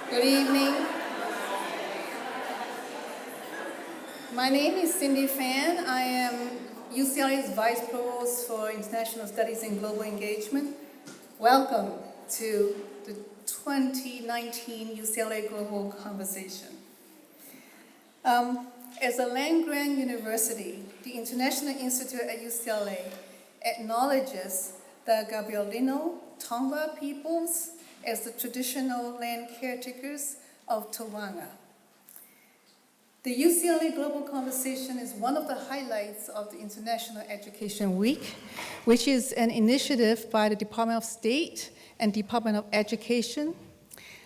Good evening. My name is Cindy Fan. I am UCLA's Vice Provost for International Studies and Global Engagement. Welcome to the 2019 UCLA Global Conversation. As a land-grant university, the International Institute at UCLA acknowledges the Gabrielino Tonga peoples as the traditional land caretakers of Tawanga. The UCLA Global Conversation is one of the highlights of the International Education Week, which is an initiative by the Department of State and Department of Education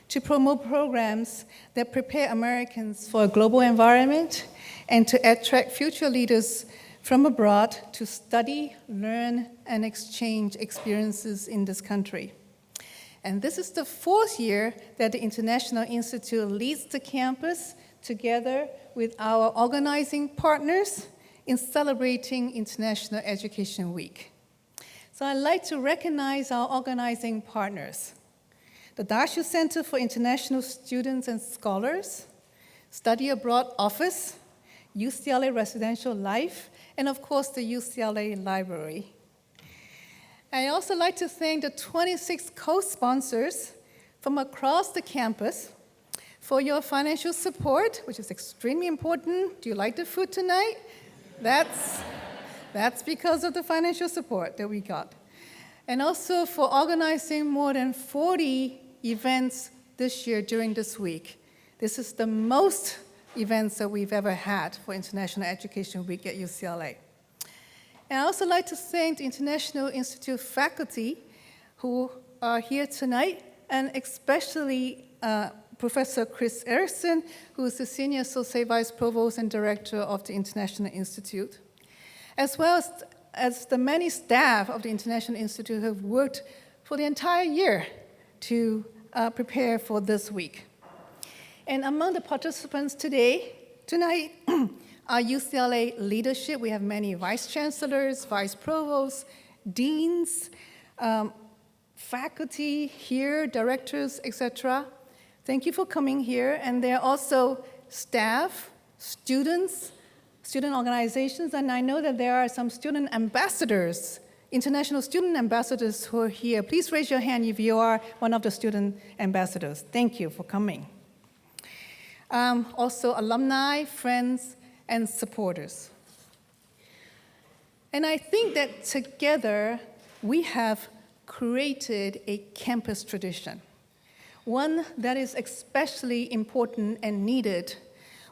to promote programs that prepare Americans for a global environment and to attract future leaders from abroad to study, learn, and exchange experiences in this country. And this is the fourth year that the International Institute leads the campus together with our organizing partners in celebrating International Education Week. So I'd like to recognize our organizing partners: the Dashu Center for International Students and Scholars, Study Abroad Office, UCLA Residential Life, and of course the UCLA Library. I'd also like to thank the 26 co-sponsors from across the campus for your financial support, which is extremely important. Do you like the food tonight? That's because of the financial support that we got. And also for organizing more than 40 events this year during this week. This is the most events that we've ever had for International Education Week at UCLA. And I also like to thank the International Institute faculty who are here tonight, and especially Professor Chris Erickson, who is the Senior Associate Vice Provost and Director of the International Institute, as well as the many staff of the International Institute who have worked for the entire year to prepare for this week. And among the participants tonight, our UCLA leadership, we have many vice chancellors, vice provosts, deans, faculty here, directors, etc. Thank you for coming here. And there are also staff, students, student organizations, and I know that there are some student ambassadors, international student ambassadors who are here. Please raise your hand if you are one of the student ambassadors. Thank you for coming. Also alumni, friends, and supporters. And I think that together we have created a campus tradition, one that is especially important and needed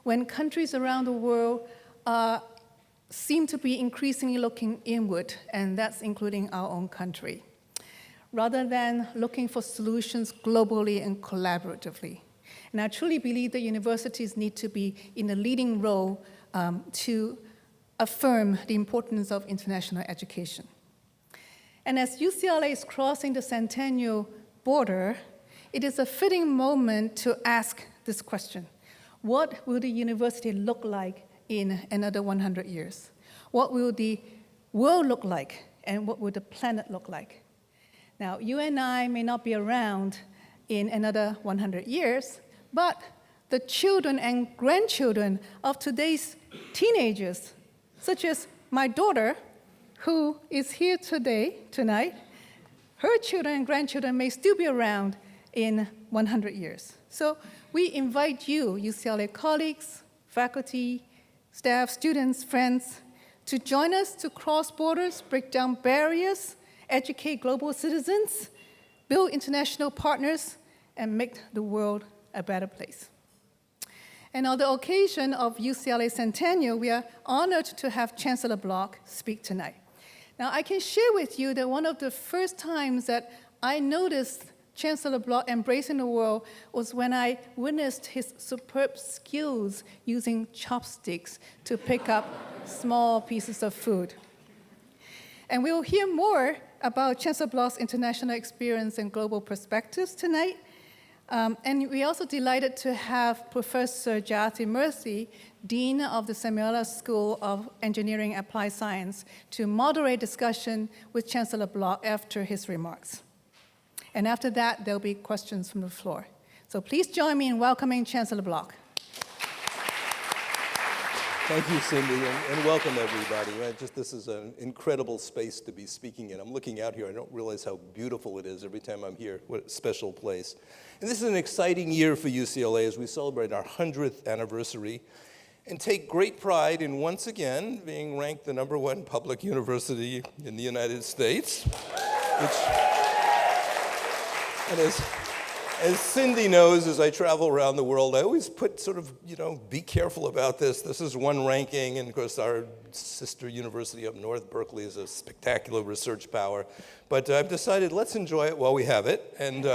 when countries around the world seem to be increasingly looking inward, and that's including our own country, rather than looking for solutions globally and collaboratively. And I truly believe that universities need to be in a leading role to affirm the importance of international education. And as UCLA is crossing the centennial border, it is a fitting moment to ask this question: what will the university look like in another 100 years? What will the world look like, and what will the planet look like? Now, you and I may not be around in another 100 years, but the children and grandchildren of today's teenagers, such as my daughter, who is here tonight, her children and grandchildren may still be around in 100 years. So we invite you, UCLA colleagues, faculty, staff, students, friends, to join us to cross borders, break down barriers, educate global citizens, build international partners, and make the world a better place. And on the occasion of UCLA Centennial, we are honored to have Chancellor Block speak tonight. Now, I can share with you that one of the first times that I noticed Chancellor Block embracing the world was when I witnessed his superb skills using chopsticks to pick up small pieces of food. And we will hear more about Chancellor Block's international experience and global perspectives tonight. And we're also delighted to have Professor Jayathi Murthy, Dean of the Samueli School of Engineering and Applied Science, to moderate discussion with Chancellor Block after his remarks. And after that, there'll be questions from the floor. So please join me in welcoming Chancellor Block. Thank you, Cindy, and welcome everybody. This is an incredible space to be speaking in. I'm looking out here, I don't realize how beautiful it is every time I'm here. What a special place. And this is an exciting year for UCLA as we celebrate our 100th anniversary and take great pride in once again being ranked the #1 public university in the United States. As Cindy knows, as I travel around the world, I always put be careful about this. This is one ranking, and of course our sister university up north, Berkeley, is a spectacular research power. But I've decided let's enjoy it while we have it. And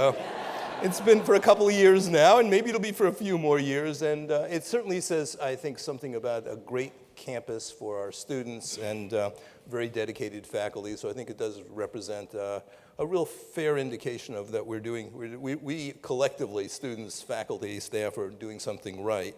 it's been for a couple of years now, and maybe it'll be for a few more years. And it certainly says, I think, something about a great campus for our students and very dedicated faculty. So I think it does represent a real fair indication of that we collectively, students, faculty, staff, are doing something right.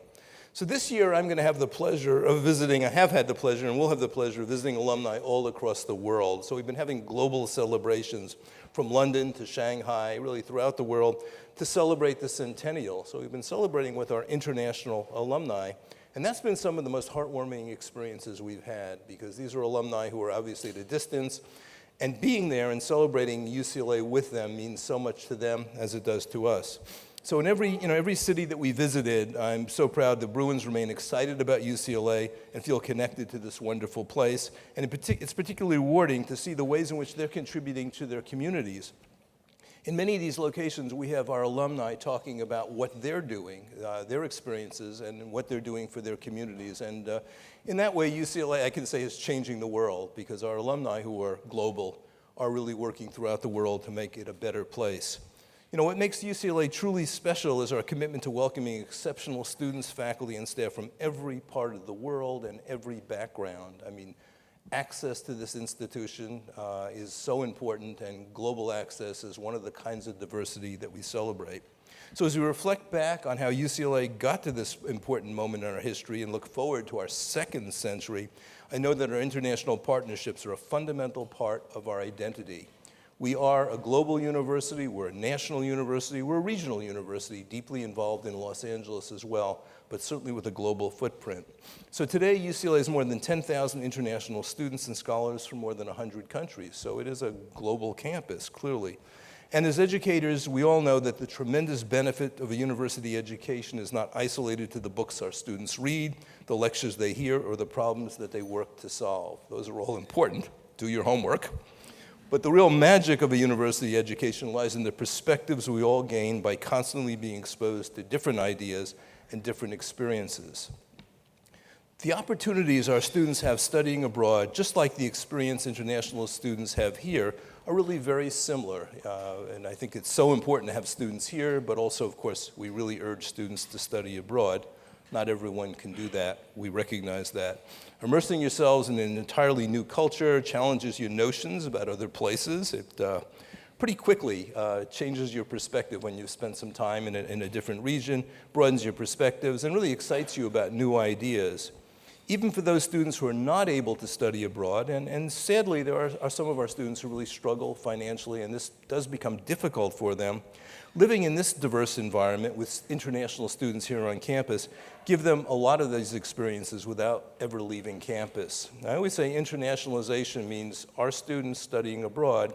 So this year I'm going to have the pleasure of visiting, I have had the pleasure and will have the pleasure of visiting alumni all across the world. So we've been having global celebrations from London to Shanghai, really throughout the world, to celebrate the centennial. So we've been celebrating with our international alumni. And that's been some of the most heartwarming experiences we've had, because these are alumni who are obviously at a distance, and being there and celebrating UCLA with them means so much to them as it does to us. So in every city that we visited, I'm so proud the Bruins remain excited about UCLA and feel connected to this wonderful place. And it's particularly rewarding to see the ways in which they're contributing to their communities. In many of these locations, we have our alumni talking about what they're doing, their experiences, and what they're doing for their communities. And in that way, UCLA, I can say, is changing the world, because our alumni, who are global, are really working throughout the world to make it a better place. You know, what makes UCLA truly special is our commitment to welcoming exceptional students, faculty, and staff from every part of the world and every background. I mean, access to this institution is so important, and global access is one of the kinds of diversity that we celebrate. So as we reflect back on how UCLA got to this important moment in our history and look forward to our second century, I know that our international partnerships are a fundamental part of our identity. We are a global university, we're a national university, we're a regional university, deeply involved in Los Angeles as well, but certainly with a global footprint. So today, UCLA has more than 10,000 international students and scholars from more than 100 countries. So it is a global campus, clearly. And as educators, we all know that the tremendous benefit of a university education is not isolated to the books our students read, the lectures they hear, or the problems that they work to solve. Those are all important. Do your homework. But the real magic of a university education lies in the perspectives we all gain by constantly being exposed to different ideas and different experiences. The opportunities our students have studying abroad, just like the experience international students have here, are really very similar. And I think it's so important to have students here, but also, of course, we really urge students to study abroad. Not everyone can do that. We recognize that. Immersing yourselves in an entirely new culture challenges your notions about other places. It pretty quickly changes your perspective when you've spent some time in a different region, broadens your perspectives, and really excites you about new ideas. Even for those students who are not able to study abroad, and sadly there are some of our students who really struggle financially, and this does become difficult for them, living in this diverse environment with international students here on campus give them a lot of these experiences without ever leaving campus. I always say internationalization means our students studying abroad,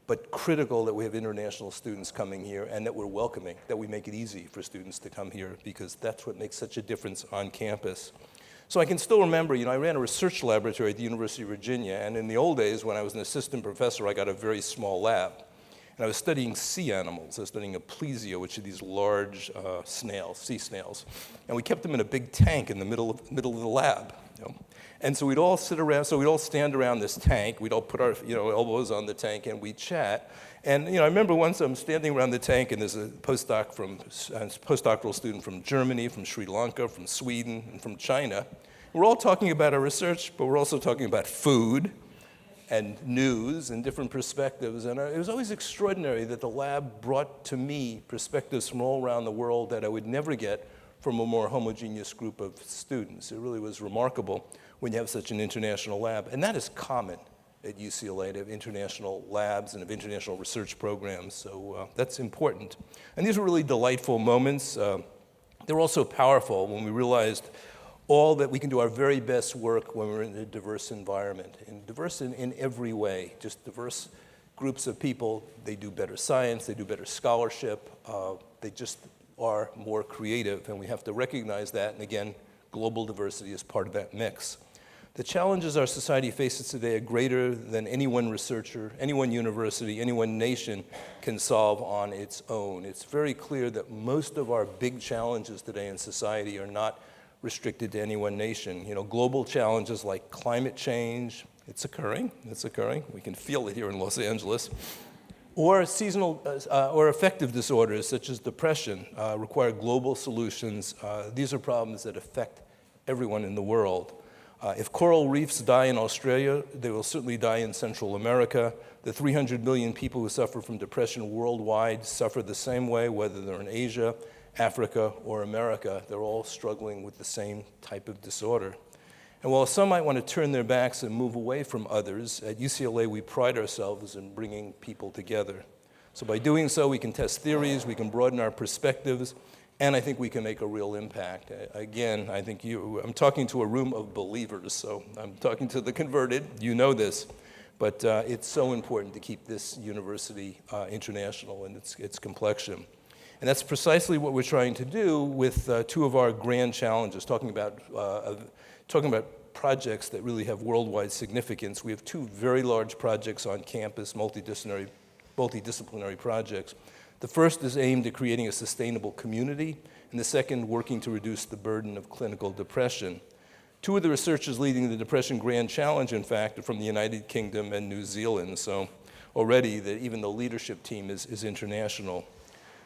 but critical that we have international students coming here and that we're welcoming, that we make it easy for students to come here, because that's what makes such a difference on campus. So I can still remember, I ran a research laboratory at the University of Virginia, and in the old days when I was an assistant professor, I got a very small lab. And I was studying sea animals. I was studying aplysia, which are these large snails, sea snails. And we kept them in a big tank in the middle of the lab. And so we'd all stand around this tank. We'd all put our elbows on the tank and we'd chat. And I remember once I'm standing around the tank and there's a postdoctoral student from Germany, from Sri Lanka, from Sweden, and from China. We're all talking about our research, but we're also talking about food and news and different perspectives. And it was always extraordinary that the lab brought to me perspectives from all around the world that I would never get from a more homogeneous group of students. It really was remarkable when you have such an international lab. And that is common. at UCLA to have international labs and have international research programs. So that's important. And these were really delightful moments. They're also powerful when we realized all that we can do our very best work when we're in a diverse environment, and diverse in every way, just diverse groups of people. They do better science, they do better scholarship, they just are more creative, and we have to recognize that, and again, global diversity is part of that mix. The challenges our society faces today are greater than any one researcher, any one university, any one nation can solve on its own. It's very clear that most of our big challenges today in society are not restricted to any one nation. You know, global challenges like climate change, it's occurring. We can feel it here in Los Angeles. Or seasonal or affective disorders such as depression require global solutions. These are problems that affect everyone in the world. If coral reefs die in Australia, they will certainly die in Central America. The 300 million people who suffer from depression worldwide suffer the same way, whether they're in Asia, Africa, or America. They're all struggling with the same type of disorder. And while some might want to turn their backs and move away from others, at UCLA we pride ourselves in bringing people together. So by doing so, we can test theories, we can broaden our perspectives, and I think we can make a real impact. Again, I think I'm talking to a room of believers, so I'm talking to the converted, you know this, but it's so important to keep this university international in its complexion. And that's precisely what we're trying to do with two of our grand challenges, talking about projects that really have worldwide significance. We have two very large projects on campus, multidisciplinary projects. The first is aimed at creating a sustainable community, and the second working to reduce the burden of clinical depression. Two of the researchers leading the Depression Grand Challenge, in fact, are from the United Kingdom and New Zealand, so already even the leadership team is international.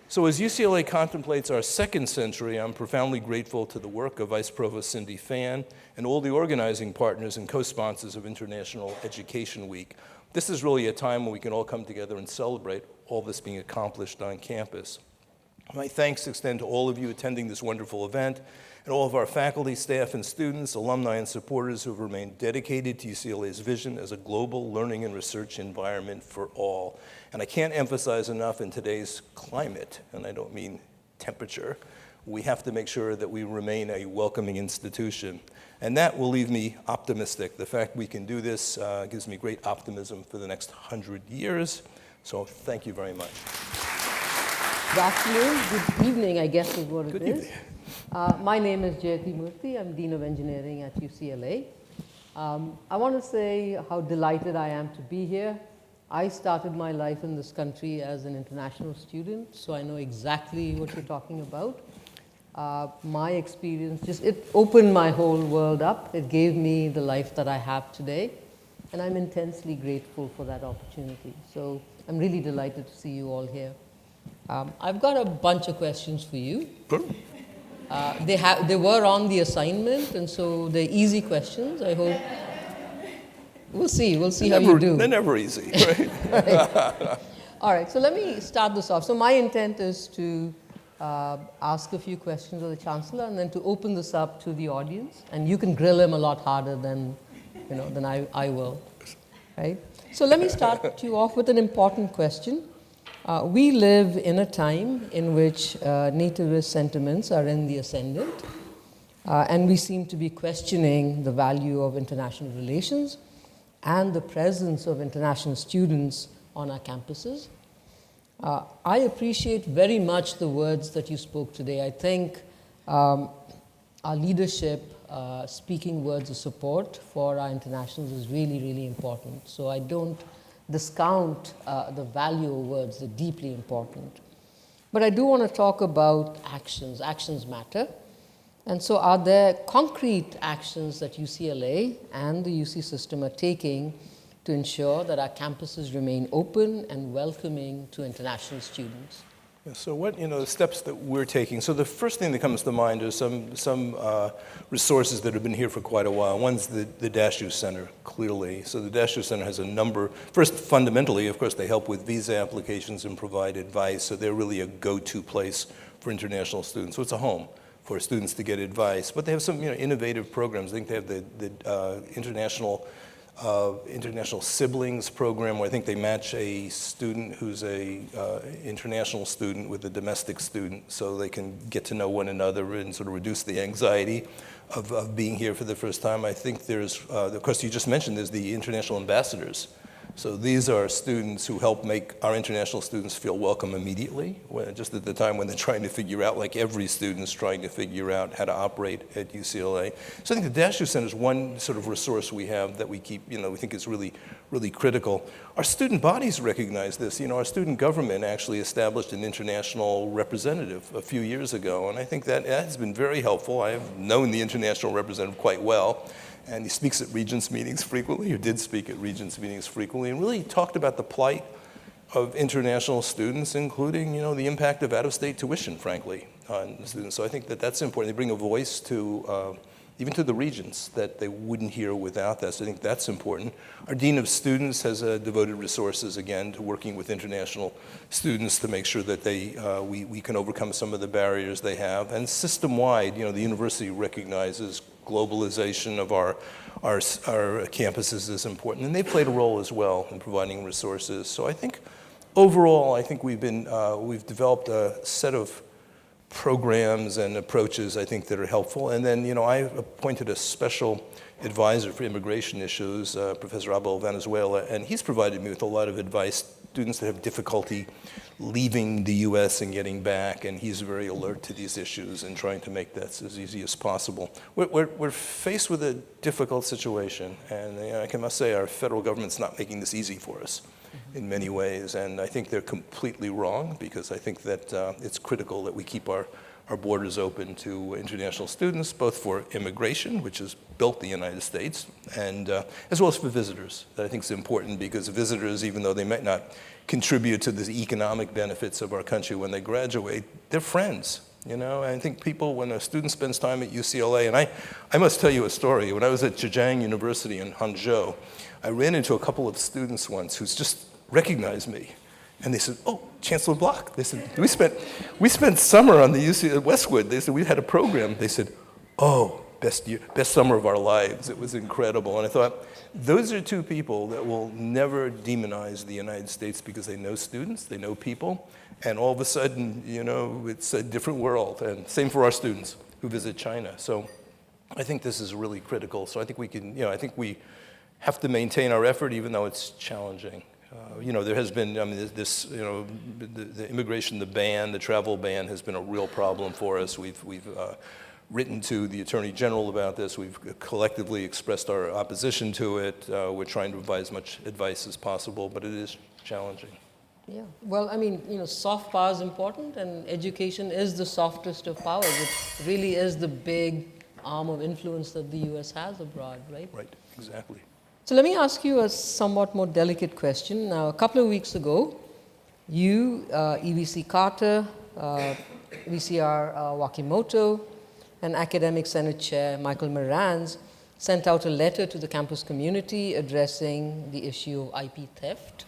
So as UCLA contemplates our second century, I'm profoundly grateful to the work of Vice Provost Cindy Fan and all the organizing partners and co-sponsors of International Education Week. This is really a time when we can all come together and celebrate all this being accomplished on campus. My thanks extend to all of you attending this wonderful event, and all of our faculty, staff, and students, alumni, and supporters who have remained dedicated to UCLA's vision as a global learning and research environment for all. And I can't emphasize enough in today's climate, and I don't mean temperature, we have to make sure that we remain a welcoming institution. And that will leave me optimistic. The fact we can do this gives me great optimism for the next 100 years. So thank you very much. Good afternoon, good evening, I guess is what it Good is. evening. My name is Jayathi Murthy. I'm Dean of Engineering at UCLA. I want to say how delighted I am to be here. I started my life in this country as an international student, so I know exactly what you're talking about. My experience, it opened my whole world up. It gave me the life that I have today, and I'm intensely grateful for that opportunity. So I'm really delighted to see you all here. I've got a bunch of questions for you. Sure. They were on the assignment, and so they're easy questions. I hope. We'll see how you do. They're never easy, right? Right. All right, so let me start this off. So my intent is to ask a few questions of the Chancellor, and then to open this up to the audience, and you can grill him a lot harder than I will, right? So let me start you off with an important question. We live in a time in which nativist sentiments are in the ascendant, and we seem to be questioning the value of international relations and the presence of international students on our campuses. I appreciate very much the words that you spoke today. I think our leadership speaking words of support for our internationals is really, really important. So I don't discount the value of words. They're deeply important. But I do want to talk about actions. Actions matter. And so are there concrete actions that UCLA and the UC system are taking to ensure that our campuses remain open and welcoming to international students? Yeah, so what, the steps that we're taking. So the first thing that comes to mind is some resources that have been here for quite a while. One's the Dashu Center, clearly. So the Dashu Center has a number. First, fundamentally, of course, they help with visa applications and provide advice. So they're really a go-to place for international students. So it's a home for students to get advice. But they have some innovative programs. I think they have the international international siblings program where I think they match a student who's a international student with a domestic student so they can get to know one another and sort of reduce the anxiety of being here for the first time. I think there's, of course you just mentioned, there's the international ambassadors. So these are students who help make our international students feel welcome immediately, just at the time when they're trying to figure out, like every student's trying to figure out how to operate at UCLA. So I think the Dashu Center is one sort of resource we have that we keep, we think is really, really critical. Our student bodies recognize this. Our student government actually established an international representative a few years ago, and I think that has been very helpful. I have known the international representative quite well. And he speaks at Regents meetings frequently, or did speak at Regents meetings frequently, and really talked about the plight of international students, including, the impact of out-of-state tuition, frankly, on the students. So I think that that's important. They bring a voice to, even to the Regents, that they wouldn't hear without that. So I think that's important. Our Dean of Students has devoted resources, again, to working with international students to make sure that we can overcome some of the barriers they have. And system-wide, the university recognizes globalization of our campuses is important, and they played a role as well in providing resources. So I think overall, we've developed a set of programs and approaches I think that are helpful. And then I appointed a special advisor for immigration issues, Professor Abel Valenzuela, and he's provided me with a lot of advice. Students that have difficulty leaving the U.S. and getting back, and he's very alert to these issues and trying to make that as easy as possible. We're faced with a difficult situation, and I must say our federal government's not making this easy for us in many ways, and I think they're completely wrong, because I think that it's critical that we keep our borders open to international students, both for immigration, which has built the United States, and as well as for visitors. That I think is important, because visitors, even though they might not contribute to the economic benefits of our country when they graduate, they're friends. I think people, when a student spends time at UCLA, and I must tell you a story. When I was at Zhejiang University in Hangzhou, I ran into a couple of students once who just recognized me. And they said, "Oh, Chancellor Block." They said, we spent summer on the UC at Westwood. They said, we had a program. They said, "Oh, best summer of our lives." It was incredible. And I thought, those are two people that will never demonize the United States, because they know students, they know people, and all of a sudden, it's a different world. And same for our students who visit China. So I think this is really critical. So I think we can, I think we have to maintain our effort, even though it's challenging. There has been, the immigration, the travel ban has been a real problem for us. We've written to the Attorney General about this. We've collectively expressed our opposition to it. We're trying to provide as much advice as possible, but it is challenging. Yeah, well, soft power is important, and education is the softest of powers. It really is the big arm of influence that the U.S. has abroad, right? Right, exactly. So let me ask you a somewhat more delicate question. Now, a couple of weeks ago, you, EVC Carter, VCR Wakimoto, and Academic Senate Chair Michael Morans sent out a letter to the campus community addressing the issue of IP theft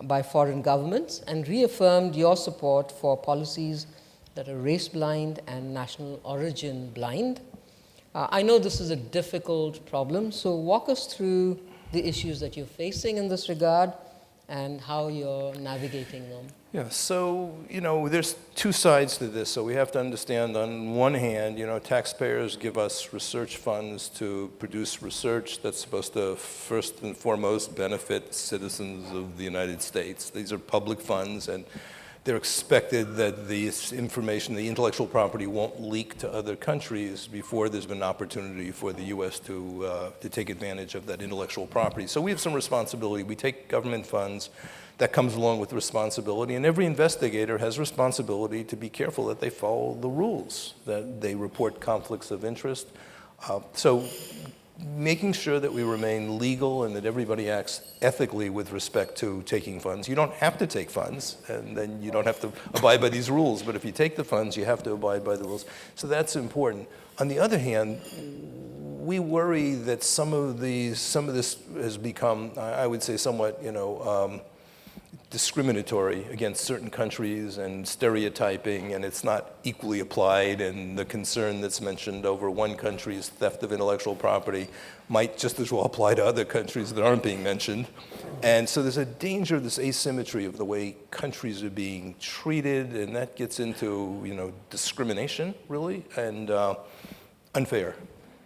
by foreign governments, and reaffirmed your support for policies that are race-blind and national origin blind. I know this is a difficult problem, so walk us through the issues that you're facing in this regard and how you're navigating them. Yeah, so, there's two sides to this. So we have to understand, on one hand, taxpayers give us research funds to produce research that's supposed to first and foremost benefit citizens of the United States. These are public funds, and they're expected that this information, the intellectual property, won't leak to other countries before there's been an opportunity for the U.S. to take advantage of that intellectual property. So we have some responsibility. We take government funds. That comes along with responsibility, and every investigator has responsibility to be careful that they follow the rules, that they report conflicts of interest. So making sure that we remain legal and that everybody acts ethically with respect to taking funds. You don't have to take funds, and then you don't have to abide by these rules, but if you take the funds, you have to abide by the rules. So that's important. On the other hand, we worry that some of this has become, I would say, somewhat, discriminatory against certain countries and stereotyping, and it's not equally applied, and the concern that's mentioned over one country's theft of intellectual property might just as well apply to other countries that aren't being mentioned. And so there's a danger, this asymmetry of the way countries are being treated, and that gets into, discrimination, really, and unfair.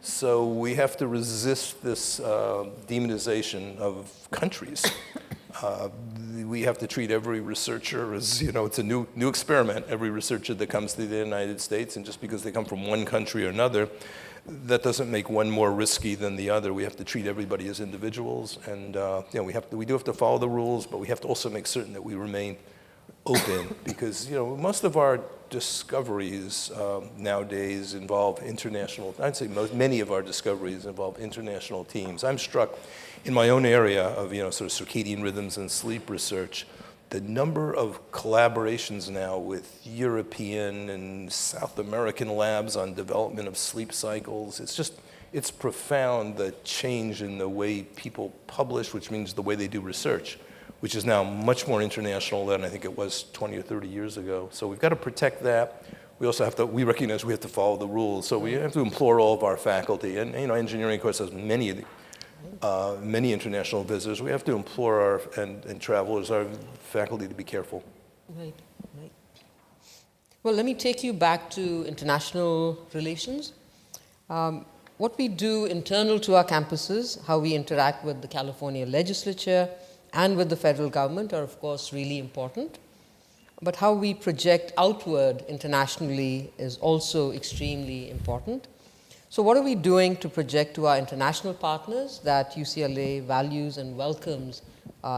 So we have to resist this demonization of countries. We have to treat every researcher as, it's a new experiment. Every researcher that comes to the United States, and just because they come from one country or another, that doesn't make one more risky than the other. We have to treat everybody as individuals, and we do have to follow the rules, but we have to also make certain that we remain open, because most of our discoveries nowadays involve international. I'd say many of our discoveries involve international teams. I'm struck in my own area of sort of circadian rhythms and sleep research, the number of collaborations now with European and South American labs on development of sleep cycles. It's profound, the change in the way people publish, which means the way they do research, which is now much more international than I think it was 20 or 30 years ago. So we've got to protect that. We also have to, we recognize we have to follow the rules. So we have to implore all of our faculty, and engineering, of course, has many international visitors. We have to implore our travelers, our faculty, to be careful. Right. Well, let me take you back to international relations. What we do internal to our campuses, how we interact with the California legislature and with the federal government are, of course, really important. But how we project outward internationally is also extremely important. So what are we doing to project to our international partners that UCLA values and welcomes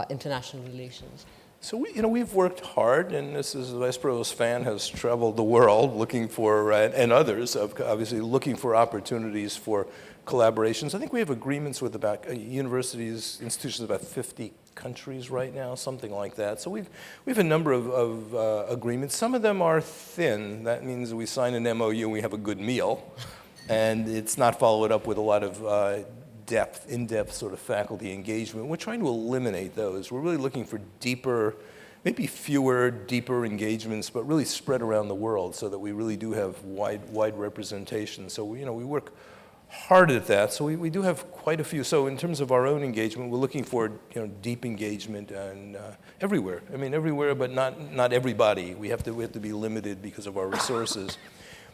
international relations? So we've worked hard, and this is Vice Provost Fan has traveled the world looking for, and others obviously looking for opportunities for collaborations. I think we have agreements with about universities, institutions, about 50 countries right now, something like that. So we have a number of agreements. Some of them are thin. That means we sign an MOU and we have a good meal, and it's not followed up with a lot of in-depth sort of faculty engagement. We're trying to eliminate those. We're really looking for deeper, maybe fewer, deeper engagements, but really spread around the world so that we really do have wide representation. So we work hard at that. So we do have quite a few. So in terms of our own engagement, we're looking for deep engagement and everywhere. I mean everywhere, but not everybody. We have to be limited because of our resources.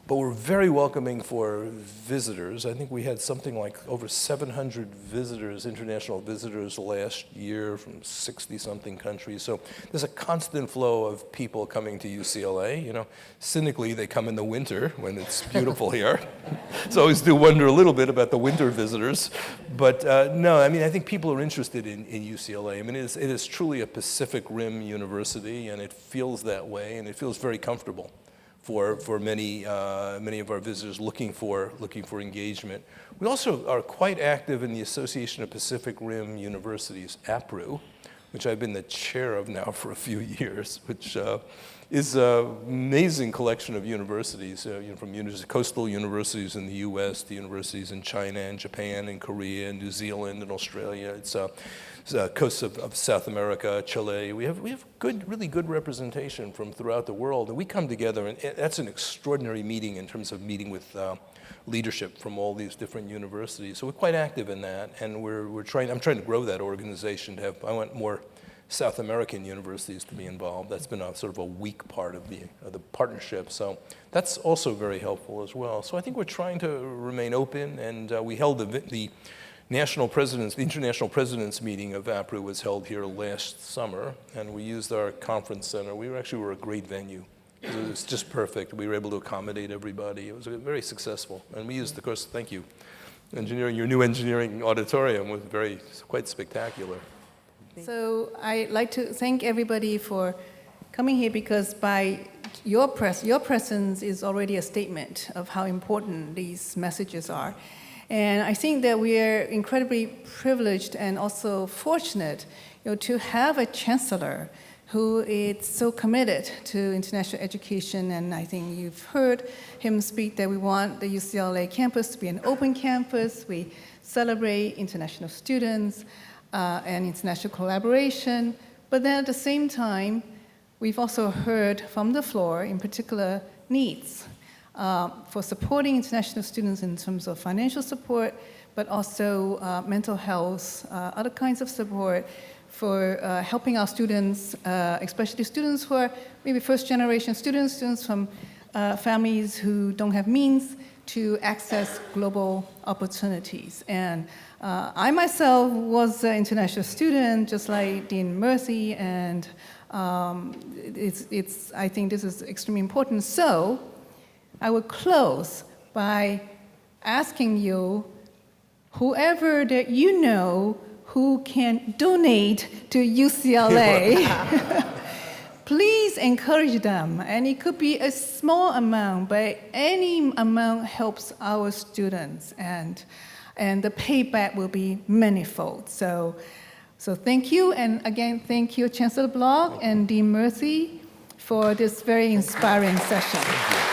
But we're very welcoming for visitors. I think we had something like over 700 visitors, international visitors last year from 60-something countries. So there's a constant flow of people coming to UCLA. Cynically, they come in the winter when it's beautiful here. So I always do wonder a little bit about the winter visitors. But no, I mean, I think people are interested in UCLA. I mean, it is truly a Pacific Rim university, and it feels that way, and it feels very comfortable for many of our visitors looking for engagement. We also are quite active in the Association of Pacific Rim Universities, APRU, which I've been the chair of now for a few years, which is an amazing collection of universities, from coastal universities in the U.S. to universities in China and Japan and Korea and New Zealand and Australia. It's coasts of South America, Chile. We have really good representation from throughout the world, and we come together, and that's an extraordinary meeting in terms of meeting with leadership from all these different universities. So we're quite active in that, and I'm trying to grow that organization I want more South American universities to be involved. That's been a sort of a weak part of the partnership. So that's also very helpful as well. So I think we're trying to remain open, and we held the International Presidents meeting of APRU was held here last summer, and we used our conference center. We were a great venue. It was just perfect. We were able to accommodate everybody. It was very successful. And we used, of course, thank you, your new engineering auditorium was quite spectacular. So I'd like to thank everybody for coming here, because by your presence is already a statement of how important these messages are. And I think that we are incredibly privileged and also fortunate, to have a chancellor who is so committed to international education. And I think you've heard him speak that we want the UCLA campus to be an open campus. We celebrate international students and international collaboration. But then at the same time, we've also heard from the floor, in particular, needs for supporting international students in terms of financial support, but also mental health, other kinds of support for helping our students, especially students who are maybe first-generation students, students from families who don't have means to access global opportunities. And I myself was an international student, just like Dean Murthy, and I think this is extremely important. So I will close by asking you, whoever that you know who can donate to UCLA, please encourage them. And it could be a small amount, but any amount helps our students, and the payback will be manifold. So thank you, and again, thank you, Chancellor Block and Dean Murthy, for this very inspiring session.